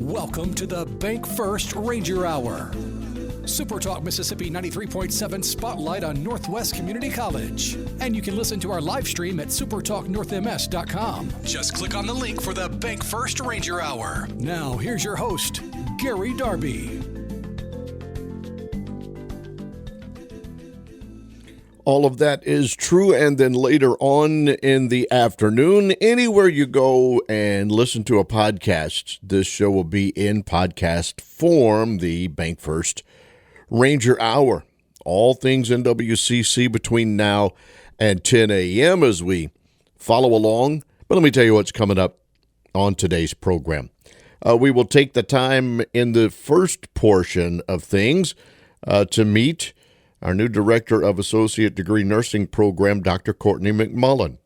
Welcome to the Bank First Ranger Hour. Super Talk Mississippi 93.7 Spotlight on Northwest Community College. And you can listen to our live stream at supertalknorthms.com. Just click on the link for the Bank First Ranger Hour. Now, here's your host, Gary Darby. All of that is true, and then later on in the afternoon, anywhere you go and listen to a podcast, this show will be in podcast form, the Bank First Ranger Hour. All things NWCC between now and 10 a.m. as we follow along. But let me tell you what's coming up on today's program. We will take the time in the first portion of things to meet our new Director of Associate Degree Nursing Program, Dr. Courtney McMullen.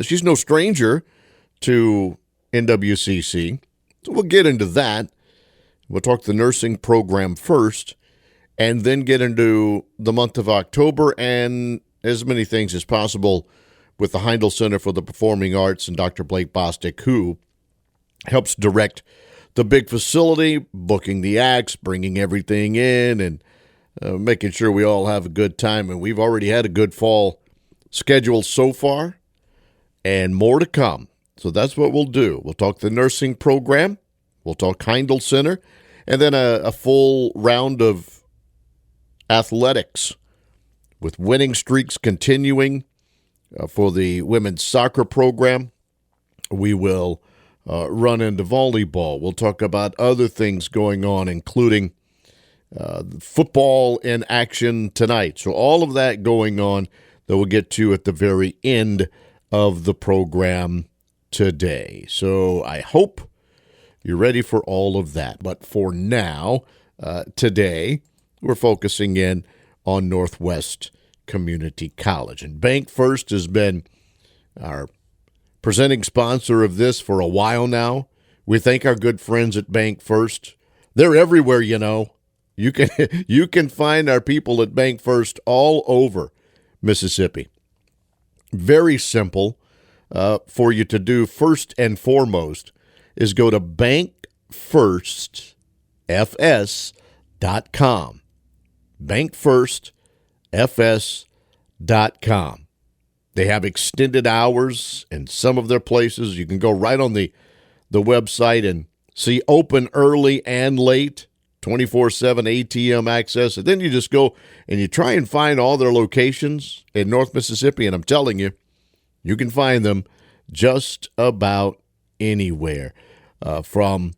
She's no stranger to NWCC, so we'll get into that. We'll talk the nursing program first, and then get into the month of October and as many things as possible with the Heindl Center for the Performing Arts and Dr. Blake Bostick, who helps direct the big facility, booking the acts, bringing everything in, and making sure we all have a good time. And we've already had a good fall schedule so far and more to come. So that's what we'll do. We'll talk the nursing program. We'll talk Heindl Center. And then a full round of athletics with winning streaks continuing for the women's soccer program. We will run into volleyball. We'll talk about other things going on, including football in action tonight. So all of that going on that we'll get to at the very end of the program today. So I hope you're ready for all of that. But for now, today, we're focusing in on Northwest Community College. And Bank First has been our presenting sponsor of this for a while now. We thank our good friends at Bank First. They're everywhere, you know. You can find our people at Bank First all over Mississippi. Very simple for you to do. First and foremost is go to bankfirstfs.com. bankfirstfs.com. They have extended hours in some of their places. You can go right on the website and see open early and late. 24/7 ATM access, and then you just go and you try and find all their locations in North Mississippi, and I'm telling you, you can find them just about anywhere from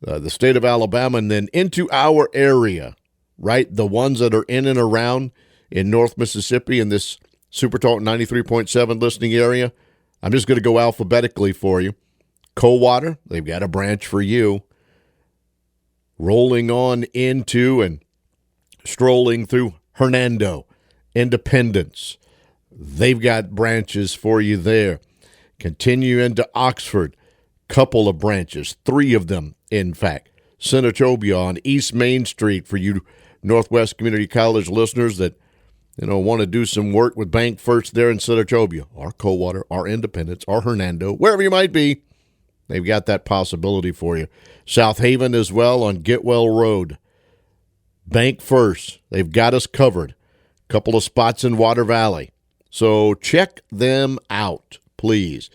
the state of Alabama and then into our area, right? The ones that are in and around in North Mississippi in this Super Talk 93.7 listening area. I'm just going to go alphabetically for you. Coldwater, they've got a branch for you. Rolling on into and strolling through Hernando, Independence. They've got branches for you there. Continue into Oxford, couple of branches, 3 of them, in fact. Senatobia on East Main Street for you Northwest Community College listeners that want to do some work with Bank First there in Senatobia, or Coldwater, or Independence, or Hernando, wherever you might be. They've got that possibility for you. Southaven as well on Getwell Road. Bank First. They've got us covered. Couple of spots in Water Valley. So check them out, please.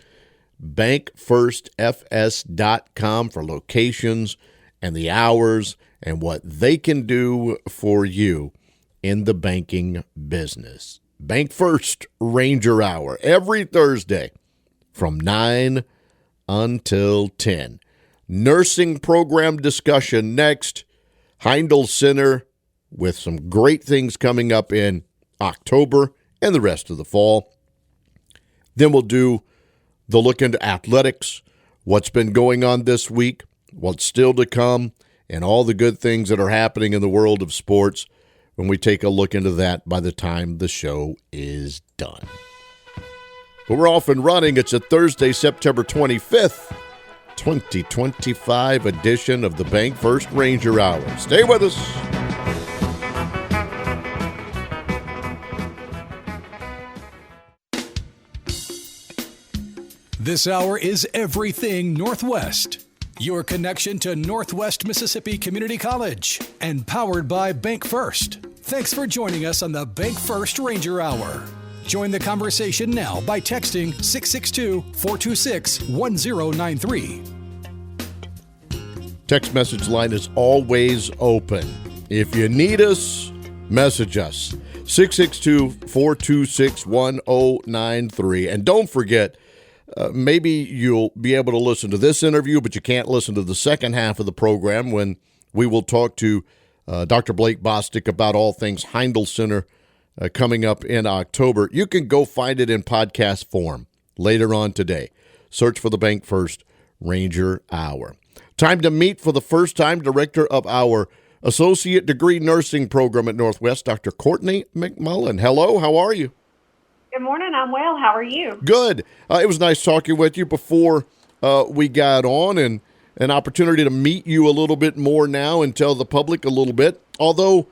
bankfirstfs.com for locations and the hours and what they can do for you in the banking business. Bank First Ranger Hour every Thursday from 9 until 10. Nursing program discussion next. Heindl Center with some great things coming up in October and the rest of the fall. Then we'll do the look into athletics, what's been going on this week, what's still to come, and all the good things that are happening in the world of sports when we take a look into that by the time the show is done. But we're off and running. It's a Thursday, September 25th, 2025 edition of the Bank First Ranger Hour. Stay with us. This hour is everything Northwest. your connection to Northwest Mississippi Community College, and powered by Bank First. Thanks for joining us on the Bank First Ranger Hour. Join the conversation now by texting 662-426-1093. Text message line is always open. If you need us, message us. 662-426-1093. And don't forget, maybe you'll be able to listen to this interview, but you can't listen to the second half of the program when we will talk to Dr. Blake Bostick about all things Heindl Center coming up in October. You can go find it in podcast form later on today. Search for the Bank First Ranger Hour. Time to meet for the first time director of our Associate Degree Nursing Program at Northwest, Dr. Courtney McMullen. Hello, how are you? Good morning. I'm well. How are you? Good. It was nice talking with you before we got on, and an opportunity to meet you a little bit more now and tell the public a little bit. Although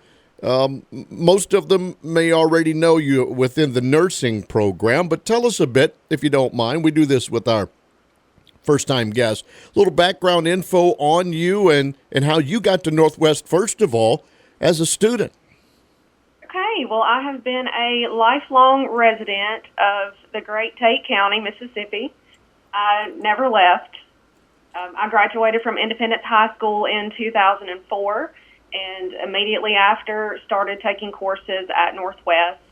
most of them may already know you within the nursing program, but tell us a bit, if you don't mind. We do this with our first-time guests. A little background info on you and how you got to Northwest, first of all, as a student. Okay. Well, I have been a lifelong resident of the great Tate County, Mississippi. I never left. I graduated from Independence High School in 2004, and immediately after started taking courses at Northwest.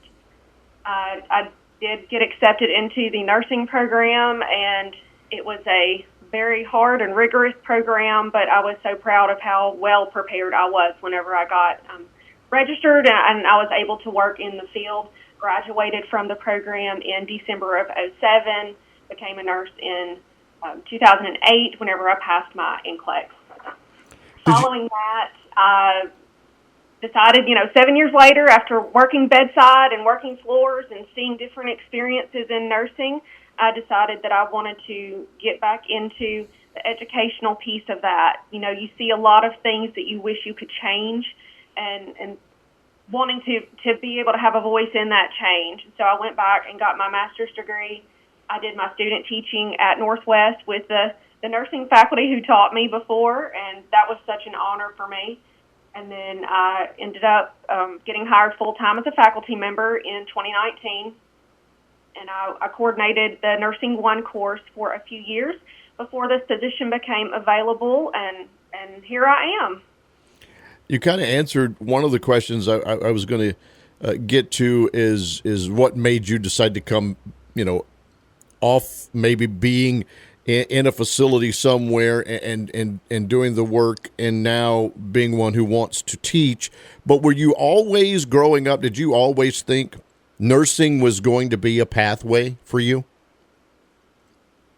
I did get accepted into the nursing program, and it was a very hard and rigorous program, but I was so proud of how well prepared I was whenever I got registered, and I was able to work in the field. Graduated from the program in December of 2007, became a nurse in 2008 whenever I passed my NCLEX. Following that, I decided, 7 years later, after working bedside and working floors and seeing different experiences in nursing, I decided that I wanted to get back into the educational piece of that. You see a lot of things that you wish you could change, and wanting to be able to have a voice in that change. So I went back and got my master's degree. I did my student teaching at Northwest with the nursing faculty who taught me before, and that was such an honor for me. And then I ended up getting hired full-time as a faculty member in 2019, and I coordinated the Nursing 1 course for a few years before this position became available, and here I am. You kind of answered one of the questions I was going to get to is what made you decide to come, off maybe being in a facility somewhere and doing the work and now being one who wants to teach. But were you always growing up, did you always think nursing was going to be a pathway for you?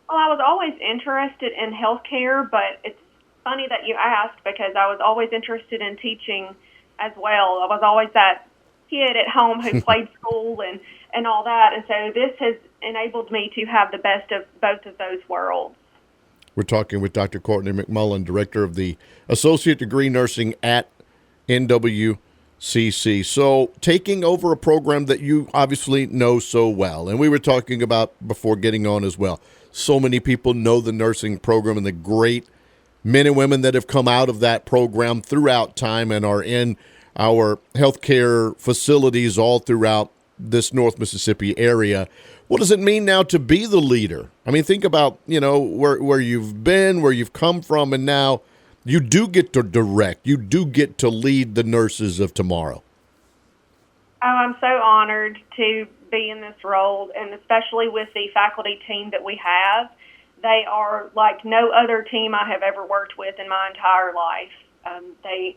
Well, I was always interested in healthcare, but it's funny that you asked because I was always interested in teaching as well. I was always that kid at home who played school and all that, and so this has enabled me to have the best of both of those worlds. We're talking with Dr. Courtney McMullen, director of the Associate Degree Nursing at NWCC. So taking over a program that you obviously know so well, and we were talking about before getting on as well, so many people know the nursing program and the great men and women that have come out of that program throughout time and are in our healthcare facilities all throughout this North Mississippi area. What does it mean now to be the leader? I mean, think about, where you've been, where you've come from, and now you do get to direct, you do get to lead the nurses of tomorrow. Oh, I'm so honored to be in this role, and especially with the faculty team that we have. They are like no other team I have ever worked with in my entire life. They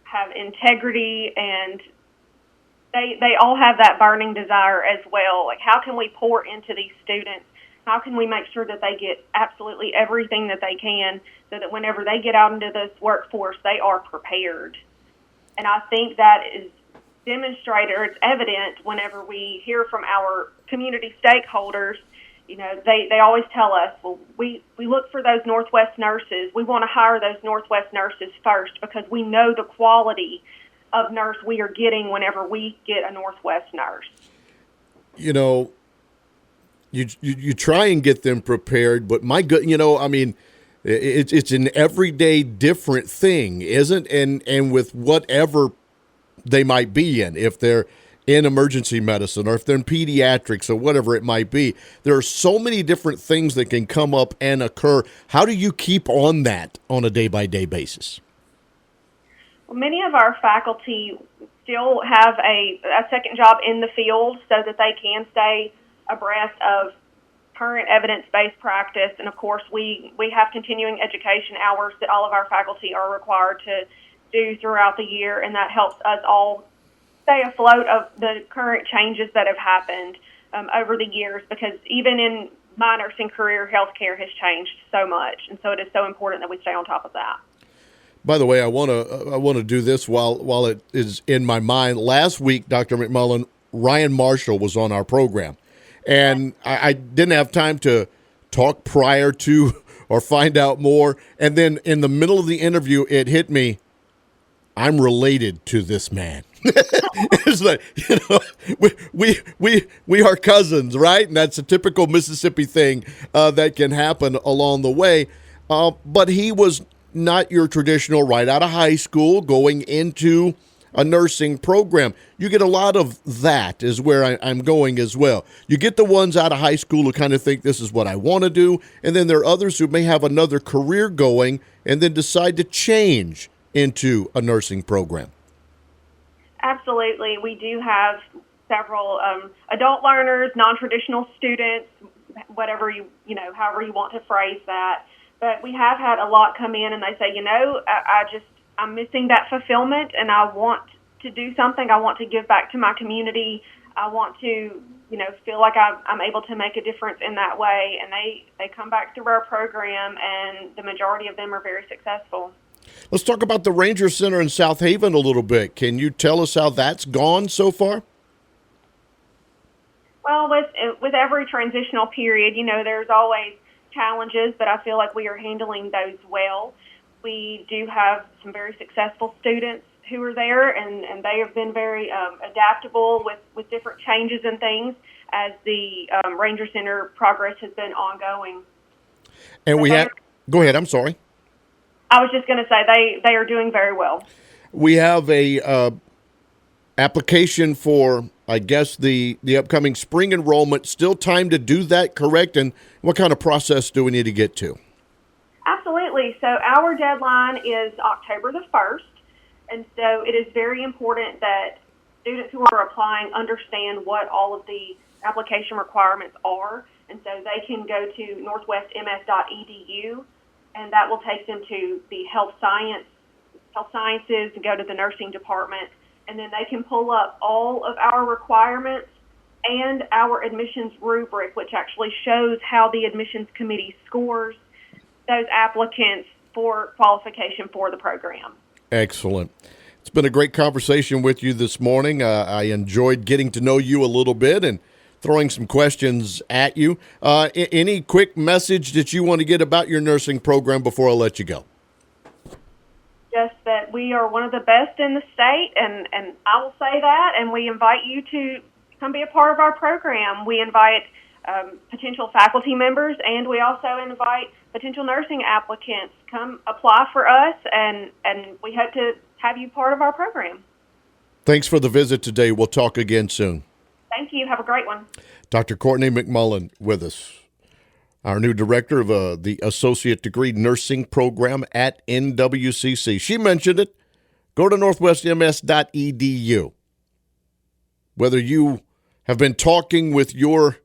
have integrity, and they all have that burning desire as well. Like, how can we pour into these students? How can we make sure that they get absolutely everything that they can so that whenever they get out into this workforce, they are prepared? And I think that is demonstrated, or it's evident whenever we hear from our community stakeholders. They always tell us, well, we look for those Northwest nurses. We want to hire those Northwest nurses first because we know the quality of nurse we are getting whenever we get a Northwest nurse. You try and get them prepared, but my good, It's an everyday different thing, isn't? And with whatever they might be in, if they're in emergency medicine or if they're in pediatrics or whatever it might be, there are so many different things that can come up and occur. How do you keep on that on a day-by-day basis? Well, many of our faculty still have a second job in the field so that they can stay abreast of current evidence-based practice. And, of course, we have continuing education hours that all of our faculty are required to do throughout the year, and that helps us all stay afloat of the current changes that have happened over the years, because even in my nursing career, healthcare has changed so much, and so it is so important that we stay on top of that. By the way, I want to do this while it is in my mind. Last week, Dr. McMullen, Ryan Marshall was on our program, and I didn't have time to talk prior to or find out more. And then in the middle of the interview, it hit me, I'm related to this man. It's like, we are cousins, right? And that's a typical Mississippi thing that can happen along the way. But he was not your traditional right out of high school going into a nursing program. You get a lot of that is where I'm going as well. You get the ones out of high school who kind of think this is what I want to do, and then there are others who may have another career going and then decide to change into a nursing program. Absolutely. We do have several adult learners, non-traditional students, whatever however you want to phrase that. But we have had a lot come in and they say, I'm missing that fulfillment and I want to do something. I want to give back to my community. I want to, feel like I'm able to make a difference in that way. And they come back through our program, and the majority of them are very successful. Let's talk about the Ranger Center in Southaven a little bit. Can you tell us how that's gone so far? Well, with every transitional period, there's always challenges, but I feel like we are handling those well. We do have some very successful students who are there, and they have been very adaptable with different changes and things as the Ranger Center progress has been ongoing. And go ahead, I'm sorry. I was just going to say they are doing very well. We have a application for, I guess, the upcoming spring enrollment. Still time to do that, correct? And what kind of process do we need to get to? Absolutely. So our deadline is October the 1st, and so it is very important that students who are applying understand what all of the application requirements are, and so they can go to northwestms.edu, and that will take them to the health sciences, and go to the nursing department, and then they can pull up all of our requirements and our admissions rubric, which actually shows how the admissions committee scores those applicants for qualification for the program. Excellent. It's been a great conversation with you this morning. I enjoyed getting to know you a little bit and throwing some questions at you. Any quick message that you want to get about your nursing program before I let you go? Just that we are one of the best in the state, and I will say that, and we invite you to come be a part of our program. We invite potential faculty members, and we also invite potential nursing applicants. Come apply for us, and we hope to have you part of our program. Thanks for the visit today. We'll talk again soon. Thank you. Have a great one. Dr. Courtney McMullen with us, our new director of the Associate Degree Nursing Program at NWCC. She mentioned it. Go to northwestms.edu. Whether you have been talking with your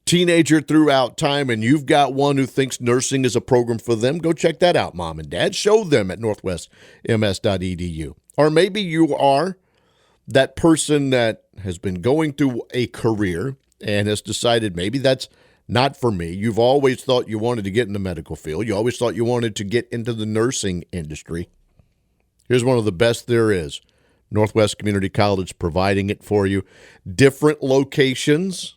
teenager throughout time and you've got one who thinks nursing is a program for them, go check that out, Mom and Dad. Show them at northwestms.edu. Or maybe you are that person that has been going through a career and has decided maybe that's not for me. You've always thought you wanted to get in the medical field. You always thought you wanted to get into the nursing industry. Here's one of the best there is. Northwest Community College providing it for you. Different locations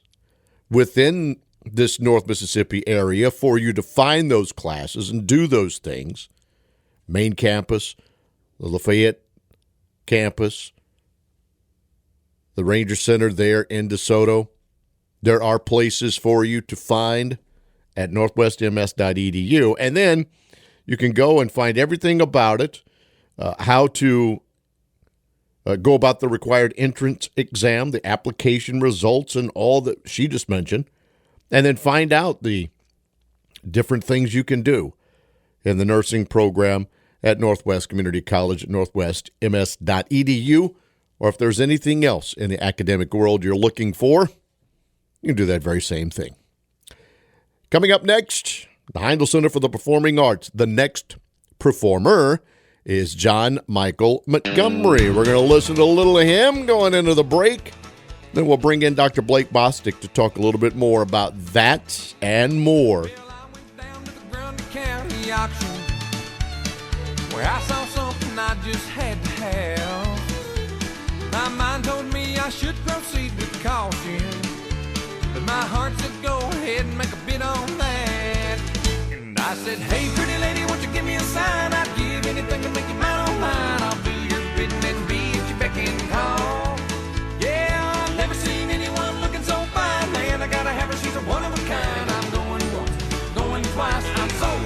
within this North Mississippi area for you to find those classes and do those things. Main campus, the Lafayette campus, the Ranger Center there in DeSoto. There are places for you to find at northwestms.edu. And then you can go and find everything about it, how to go about the required entrance exam, the application results, and all that she just mentioned, and then find out the different things you can do in the nursing program at Northwest Community College at northwestms.edu, or if there's anything else in the academic world you're looking for, you can do that very same thing. Coming up next, the Heindl Center for the Performing Arts. The next performer is John Michael Montgomery. We're going to listen to a little of him going into the break. Then we'll bring in Dr. Blake Bostick to talk a little bit more about that and more. Auction, where I saw something I just had to have. My mind told me I should proceed with caution, but my heart said go ahead and make a bid on that. And I said, hey pretty lady, won't you give me a sign? I'd give anything to make you mine on mine. I'll do your bidding and be at your beck and call. Yeah, I've never seen anyone looking so fine. Man, I gotta have her, she's a one of a kind. I'm going once, going twice, I'm sold.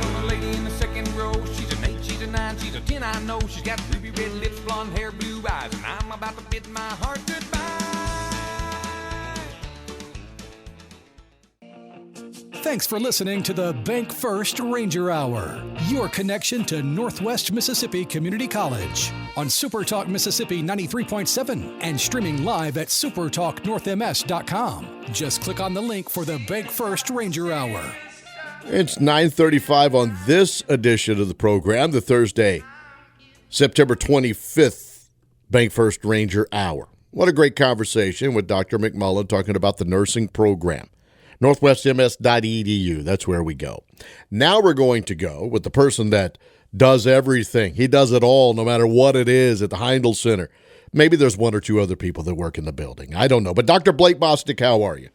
She's an 8, she's a 9, she's a 10, I know. She's got ruby red lips, blonde hair, blue eyes, and I'm about to bid my heart goodbye. Thanks for listening to the Bank First Ranger Hour, your connection to Northwest Mississippi Community College on Super Talk Mississippi 93.7 and streaming live at supertalknorthms.com. Just click on the link for the Bank First Ranger Hour. It's 9:35 on this edition of the program, the Thursday, September 25th, Bank First Ranger Hour. What a great conversation with Dr. McMullen talking about the nursing program. NorthwestMS.edu, that's where we go. Now we're going to go with the person that does everything. He does it all, no matter what it is, at the Heindl Center. Maybe there's one or two other people that work in the building. I don't know. But Dr. Blake Bostick, how are you?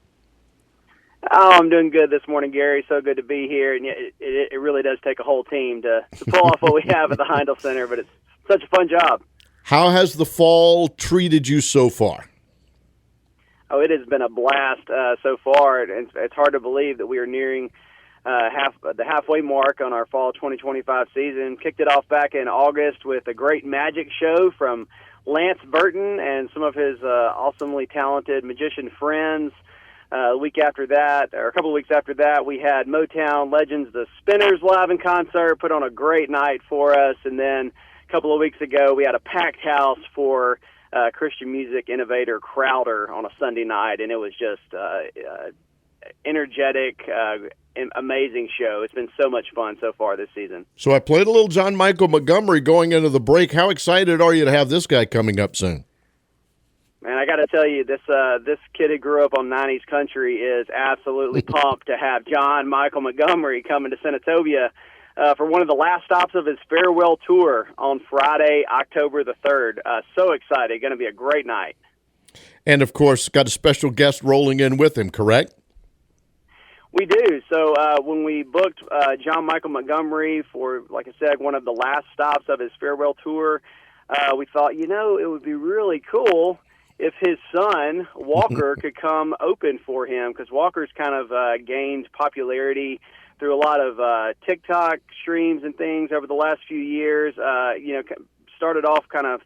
Oh, I'm doing good this morning, Gary. So good to be here. And it really does take a whole team to pull off what we have at the Heindl Center, but it's such a fun job. How has the fall treated you so far? Oh, it has been a blast so far. It's hard to believe that we are nearing the halfway mark on our fall 2025 season. Kicked it off back in August with a great magic show from Lance Burton and some of his awesomely talented magician friends. A week after that, or a couple of weeks after that, we had Motown legends, the Spinners, live in concert, put on a great night for us. And then a couple of weeks ago, we had a packed house for Christian music innovator Crowder on a Sunday night, and it was just energetic, amazing show. It's been so much fun so far this season. So I played a little John Michael Montgomery going into the break. How excited are you to have this guy coming up soon? Man, I got to tell you, this kid who grew up on 90s country is absolutely pumped to have John Michael Montgomery coming to Senatobia for one of the last stops of his farewell tour on Friday, October the 3rd. So excited. Going to be a great night. And, of course, got a special guest rolling in with him, correct? We do. So when we booked John Michael Montgomery for, like I said, one of the last stops of his farewell tour, we thought, it would be really cool if his son, Walker, could come open for him, because Walker's kind of gained popularity through a lot of TikTok streams and things over the last few years. Started off kind of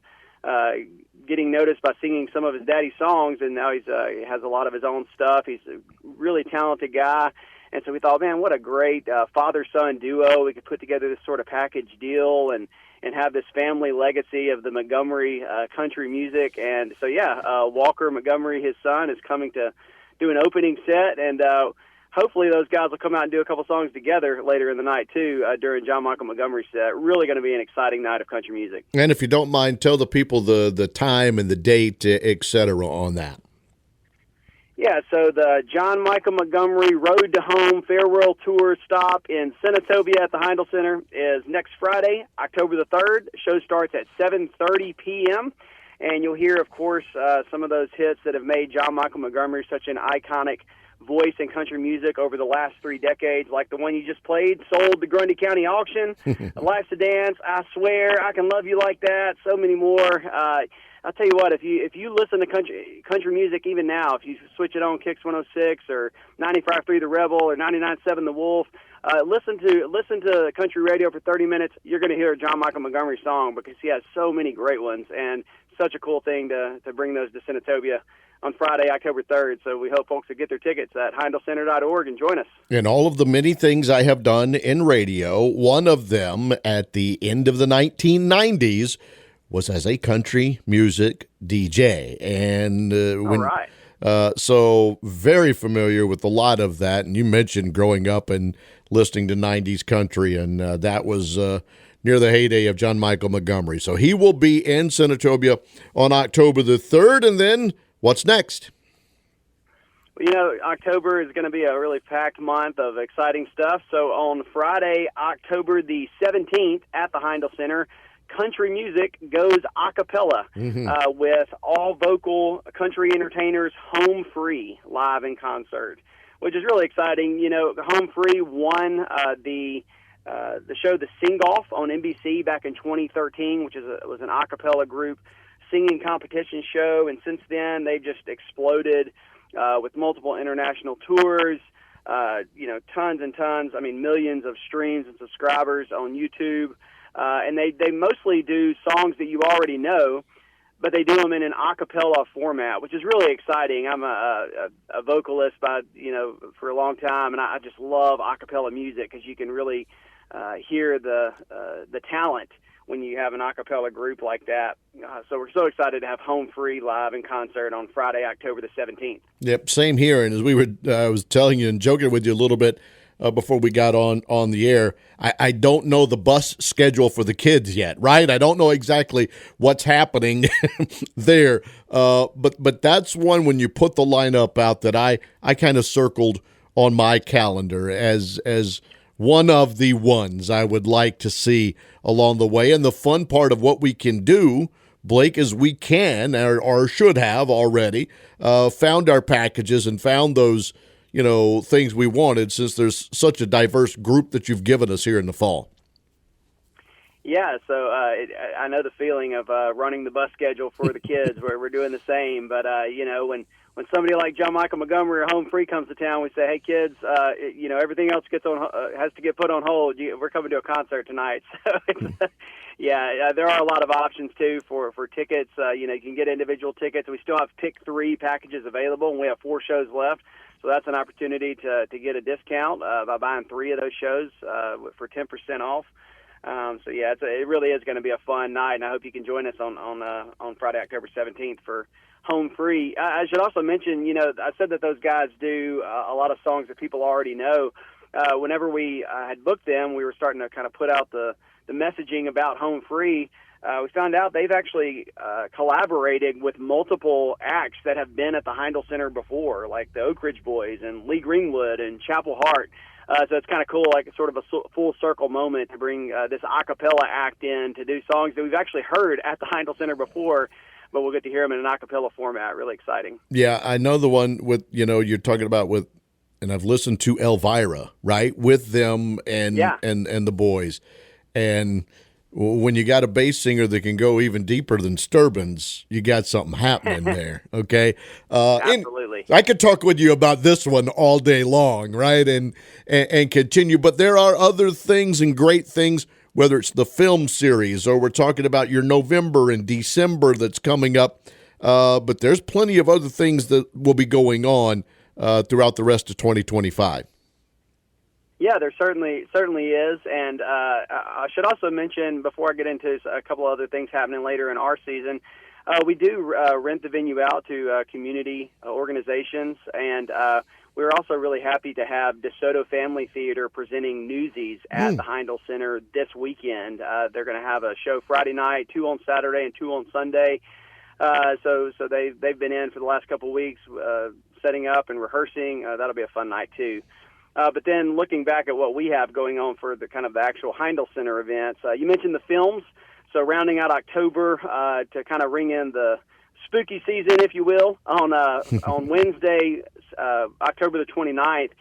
getting noticed by singing some of his daddy's songs, and now he has a lot of his own stuff. He's a really talented guy. And so we thought, man, what a great father-son duo. We could put together this sort of package deal and have this family legacy of the Montgomery country music. And so, Walker Montgomery, his son, is coming to do an opening set, and hopefully those guys will come out and do a couple songs together later in the night, too, during John Michael Montgomery's set. Really going to be an exciting night of country music. And if you don't mind, tell the people the time and the date, et cetera, on that. Yeah, so the John Michael Montgomery Road to Home Farewell Tour stop in Senatobia at the Heindl Center is next Friday, October the 3rd. The show starts at 7:30 p.m., and you'll hear, of course, some of those hits that have made John Michael Montgomery such an iconic voice in country music over the last 3 decades, like the one you just played, Sold the Grundy County Auction, Life's a Dance, I Swear, I Can Love You Like That, so many more. I'll tell you what, if you listen to country music even now, if you switch it on Kicks 106 or 95.3 The Rebel or 99.7 The Wolf, listen to country radio for 30 minutes. You're going to hear a John Michael Montgomery song because he has so many great ones, and such a cool thing to bring those to Senatobia on Friday, October 3rd. So we hope folks will get their tickets at heindlcenter.org and join us. And all of the many things I have done in radio, one of them at the end of the 1990s was as a country music DJ. And all right. So very familiar with a lot of that. And you mentioned growing up and listening to 90s country, and that was near the heyday of John Michael Montgomery. So he will be in Senatobia on October the 3rd. And then what's next? You know, October is going to be a really packed month of exciting stuff. So on Friday, October the 17th at the Heindl Center, country music goes a cappella with all vocal country entertainers home free live in concert, which is really exciting. You know, home free won the show The Sing Off on NBC back in 2013, which was an a cappella group singing competition show, and since then they've just exploded with multiple international tours, tons and tons, millions of streams and subscribers on YouTube. And they mostly do songs that you already know, but they do them in an a cappella format, which is really exciting. I'm a vocalist for a long time, and I just love a cappella music because you can really hear the talent when you have an a cappella group like that. So we're so excited to have Home Free live in concert on Friday, October the 17th. Yep, same here. And as we were, I was telling you and joking with you a little bit before we got on the air, I don't know the bus schedule for the kids yet, right? I don't know exactly what's happening there. But that's one when you put the lineup out that I kind of circled on my calendar as one of the ones I would like to see along the way. And the fun part of what we can do, Blake, is we can or should have already found our packages and found those things we wanted, since there's such a diverse group that you've given us here in the fall. Yeah, so I know the feeling of running the bus schedule for the kids, where we're doing the same. But when somebody like John Michael Montgomery or Home Free comes to town, we say, "Hey kids, everything else has to get put on hold. We're coming to a concert tonight." So there are a lot of options too for tickets. You can get individual tickets. We still have pick 3 packages available, and we have 4 shows left. So that's an opportunity to get a discount by buying 3 of those shows for 10% off. It really is going to be a fun night, and I hope you can join us on Friday, October 17th for Home Free. I should also mention, I said that those guys do a lot of songs that people already know. Whenever we had booked them, we were starting to kind of put out the messaging about Home Free. We found out they've actually collaborated with multiple acts that have been at the Heindl Center before, like the Oak Ridge Boys and Lee Greenwood and Chapel Hart. So it's kind of cool, like sort of a full circle moment to bring this a cappella act in to do songs that we've actually heard at the Heindl Center before, but we'll get to hear them in an a cappella format. Really exciting. Yeah, I know the one with, you're talking about with, and I've listened to Elvira, right, with them and the boys. And when you got a bass singer that can go even deeper than Sturbins, you got something happening there, okay? Absolutely. I could talk with you about this one all day long, right, and continue. But there are other things and great things, whether it's the film series or we're talking about your November and December that's coming up. But there's plenty of other things that will be going on throughout the rest of 2025. Yeah, there certainly is, and I should also mention, before I get into a couple other things happening later in our season, we do rent the venue out to community organizations, and we're also really happy to have DeSoto Family Theater presenting Newsies at the Heindl Center this weekend. They're going to have a show Friday night, 2 on Saturday and 2 on Sunday. So they've been in for the last couple of weeks setting up and rehearsing. That'll be a fun night too. But then looking back at what we have going on for the kind of the actual Heindl Center events, you mentioned the films. So rounding out October to kind of ring in the spooky season, if you will, on Wednesday, October the 29th,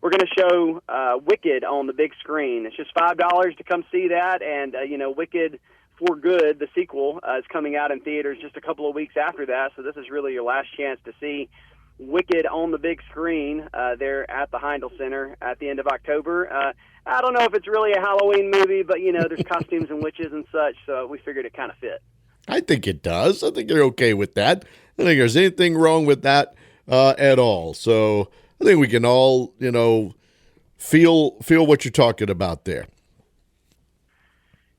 we're going to show Wicked on the big screen. It's just $5 to come see that, and Wicked For Good, the sequel, is coming out in theaters just a couple of weeks after that, so this is really your last chance to see Wicked on the big screen there at the Heindl Center at the end of October. I don't know if it's really a Halloween movie, but, there's costumes and witches and such, so we figured it kind of fit. I think it does. I think you're okay with that. I think there's anything wrong with that at all. So I think we can all, feel what you're talking about there.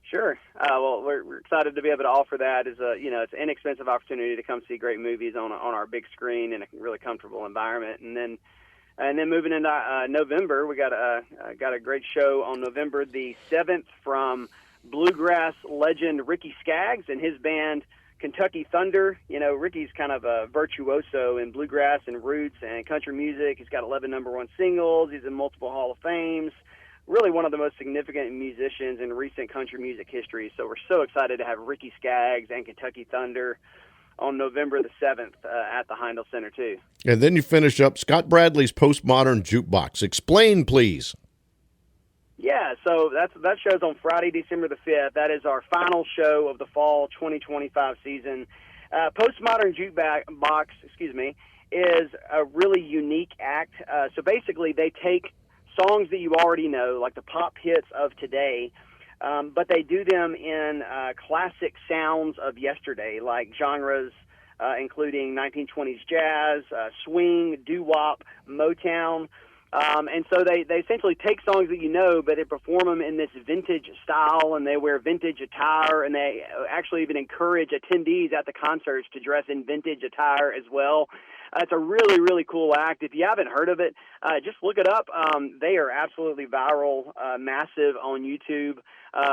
Sure. Well, we're excited to be able to offer that as it's an inexpensive opportunity to come see great movies on our big screen in a really comfortable environment. And then moving into November, we got a great show on November the 7th from bluegrass legend Ricky Skaggs and his band Kentucky Thunder. Ricky's kind of a virtuoso in bluegrass and roots and country music. He's got 11 number one singles. He's in multiple Hall of Fames. Really one of the most significant musicians in recent country music history. So we're so excited to have Ricky Skaggs and Kentucky Thunder on November the 7th at the Heindl Center, too. And then you finish up Scott Bradley's Postmodern Jukebox. Explain, please. Yeah, so that show's on Friday, December the 5th. That is our final show of the fall 2025 season. Postmodern Jukebox, is a really unique act. So basically they take songs that you already know, like the pop hits of today, but they do them in classic sounds of yesterday, like genres including 1920s jazz, swing, doo-wop, Motown. And so they essentially take songs that you know, but they perform them in this vintage style, and they wear vintage attire, and they actually even encourage attendees at the concerts to dress in vintage attire as well. It's a really, really cool act. If you haven't heard of it, just look it up. They are absolutely viral, massive on YouTube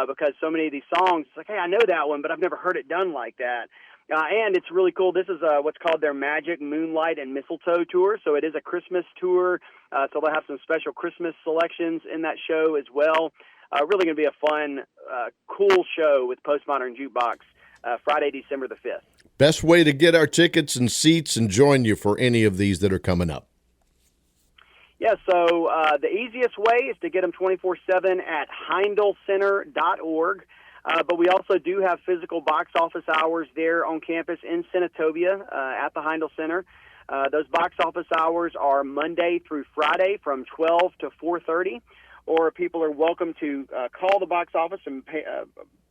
because so many of these songs, it's like, hey, I know that one, but I've never heard it done like that. And it's really cool. This is what's called their Magic, Moonlight, and Mistletoe Tour. So it is a Christmas tour. So they'll have some special Christmas selections in that show as well. Really going to be a fun, cool show with Postmodern Jukebox Friday, December the 5th. Best way to get our tickets and seats and join you for any of these that are coming up. Yeah, so the easiest way is to get them 24/7 at HeindlCenter.org. But we also do have physical box office hours there on campus in Senatobia at the Heindl Center. Those box office hours are Monday through Friday from 12 to 4:30, or people are welcome to call the box office and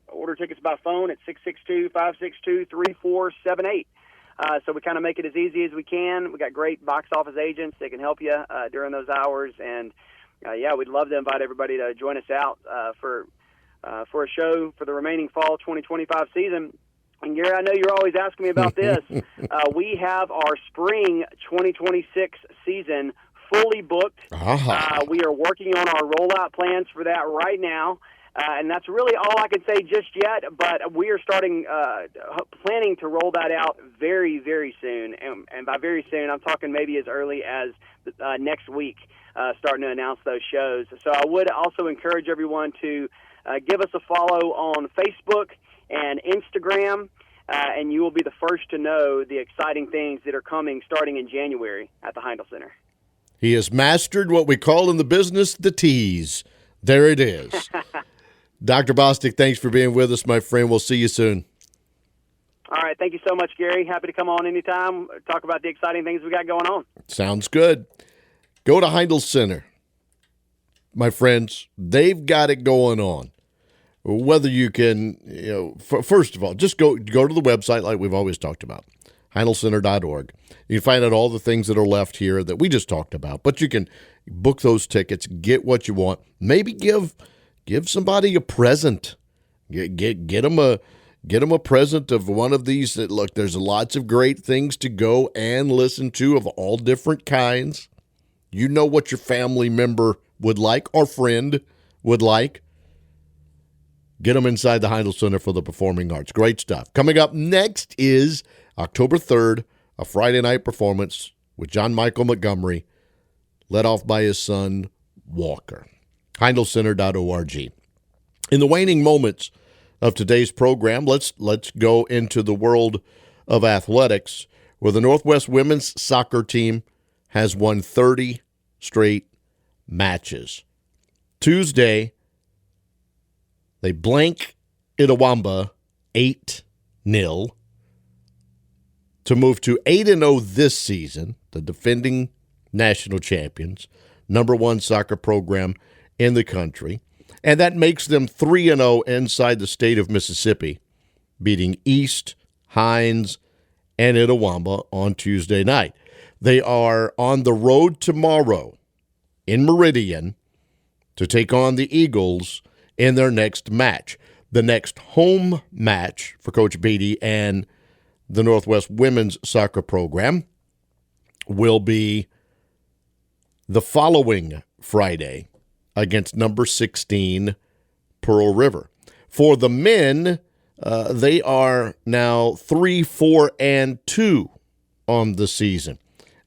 order tickets by phone at 662-562-3478. So we kind of make it as easy as we can. We got great box office agents that can help you during those hours. And, we'd love to invite everybody to join us out for a show for the remaining fall 2025 season. And, Gary, I know you're always asking me about this. We have our spring 2026 season fully booked. We are working on our rollout plans for that right now. And that's really all I can say just yet, but we are planning to roll that out very, very soon. And by very soon, I'm talking maybe as early as next week, starting to announce those shows. So I would also encourage everyone to give us a follow on Facebook and Instagram, and you will be the first to know the exciting things that are coming starting in January at the Heindl Center. He has mastered what we call in the business the tease. There it is. Dr. Bostick, thanks for being with us, my friend. We'll see you soon. All right. Thank you so much, Gary. Happy to come on anytime, talk about the exciting things we got going on. Sounds good. Go to Heindl Center. My friends, they've got it going on. Whether you can, first of all, just go to the website like we've always talked about, HeindlCenter.org. You can find out all the things that are left here that we just talked about. But you can book those tickets, get what you want, maybe give somebody a present. Get them a present of one of these. Look, there's lots of great things to go and listen to of all different kinds. You know what your family member would like or friend would like. Get them inside the Heindl Center for the Performing Arts. Great stuff. Coming up next is October 3rd, a Friday night performance with John Michael Montgomery, led off by his son, Walker. HeindlCenter.org. In the waning moments of today's program, let's go into the world of athletics, where the Northwest women's soccer team has won 30 straight matches. Tuesday, they blank Itawamba 8-0 to move to 8-0 this season, the defending national champions, number one soccer program in the country. And that makes them 3-0 inside the state of Mississippi, beating East, Hinds, and Itawamba on Tuesday night. They are on the road tomorrow in Meridian to take on the Eagles in their next match. The next home match for Coach Beatty and the Northwest women's soccer program will be the following Friday against number 16 Pearl River. For the men, they are now 3-4-2 on the season,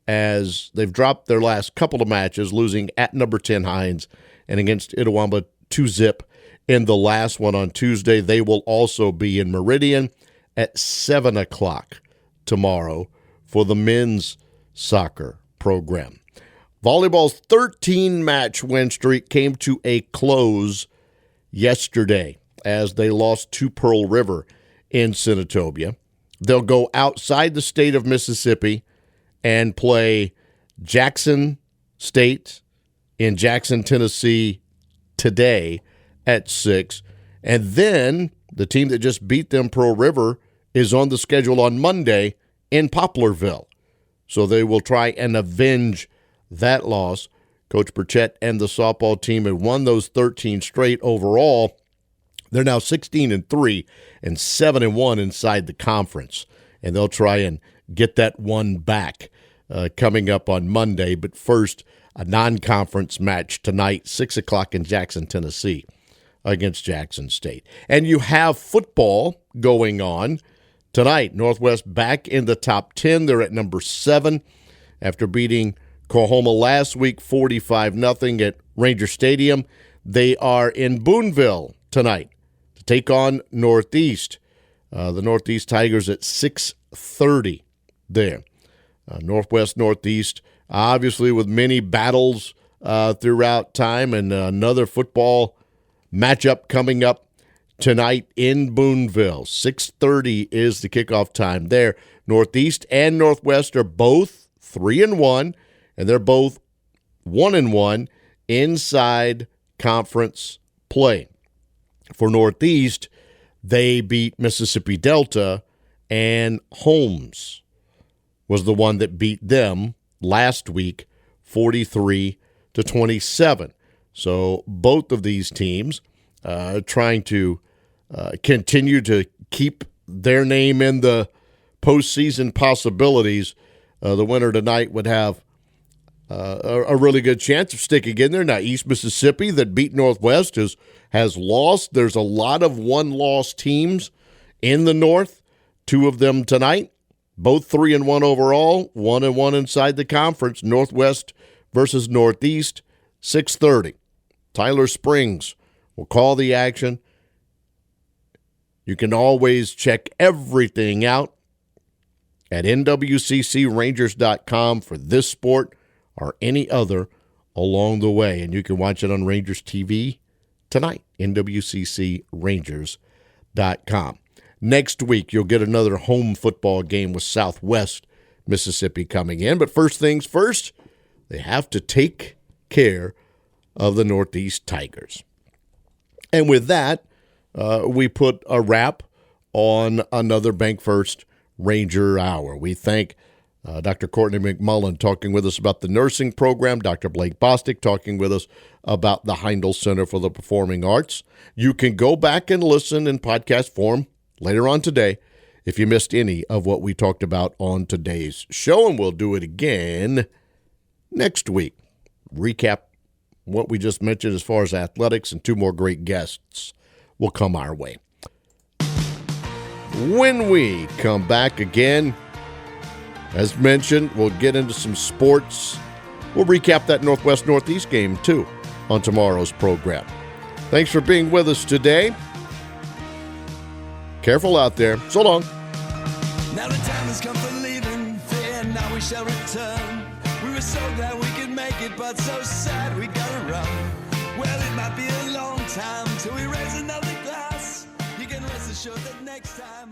as they've dropped their last couple of matches, losing at number 10 Hinds and against Itawamba 2-0 in the last one on Tuesday. They will also be in Meridian at 7 o'clock tomorrow for the men's soccer program. Volleyball's 13-match win streak came to a close yesterday as they lost to Pearl River in Senatobia. They'll go outside the state of Mississippi and play Jackson State in Jackson, Tennessee today at 6. And then the team that just beat them, Pearl River, is on the schedule on Monday in Poplarville. So they will try and avenge that loss. Coach Burchett and the softball team have won those 13 straight overall. They're now 16-3 and 7-1 inside the conference. And they'll try and get that one back coming up on Monday. But first, a non-conference match tonight, 6 o'clock in Jackson, Tennessee, against Jackson State. And you have football going on tonight. Northwest back in the top 10. They're at number 7 after beating Coahoma last week 45-0 at Ranger Stadium. They are in Boonville tonight to take on Northeast. The Northeast Tigers at 6:30 there. Northwest-Northeast, obviously with many battles throughout time, and another football matchup coming up tonight in Boonville. 6:30 is the kickoff time there. Northeast and Northwest are both 3-1, and they're both 1-1 inside conference play. For Northeast, they beat Mississippi Delta, and Holmes was the one that beat them last week 43-27. So both of these teams trying to continue to keep their name in the postseason possibilities. The winner tonight would have a really good chance of sticking in there. Now, East Mississippi that beat Northwest has lost. There's a lot of one-loss teams in the North, 2 of them tonight, both 3-1 overall, 1-1 inside the conference. Northwest versus Northeast, 6:30. Tyler Springs will call the action. You can always check everything out at nwccrangers.com for this sport or any other along the way. And you can watch it on Rangers TV tonight, nwccrangers.com. Next week, you'll get another home football game with Southwest Mississippi coming in. But first things first, they have to take care of the Northeast Tigers. And with that, we put a wrap on another Bank First Ranger Hour. We thank Dr. Courtney McMullen talking with us about the nursing program, Dr. Blake Bostick talking with us about the Heindl Center for the Performing Arts. You can go back and listen in podcast form later on today if you missed any of what we talked about on today's show, and we'll do it again next week. Recap what we just mentioned as far as athletics, and 2 more great guests will come our way. When we come back again, as mentioned, we'll get into some sports. We'll recap that Northwest-Northeast game, too, on tomorrow's program. Thanks for being with us today. Careful out there. So long. Now the time has come for leaving, fear now we shall return. We were so glad we could make it, but so sad we gotta run. Well, it might be a long time till we raise another glass. You can rest assured. sure that next time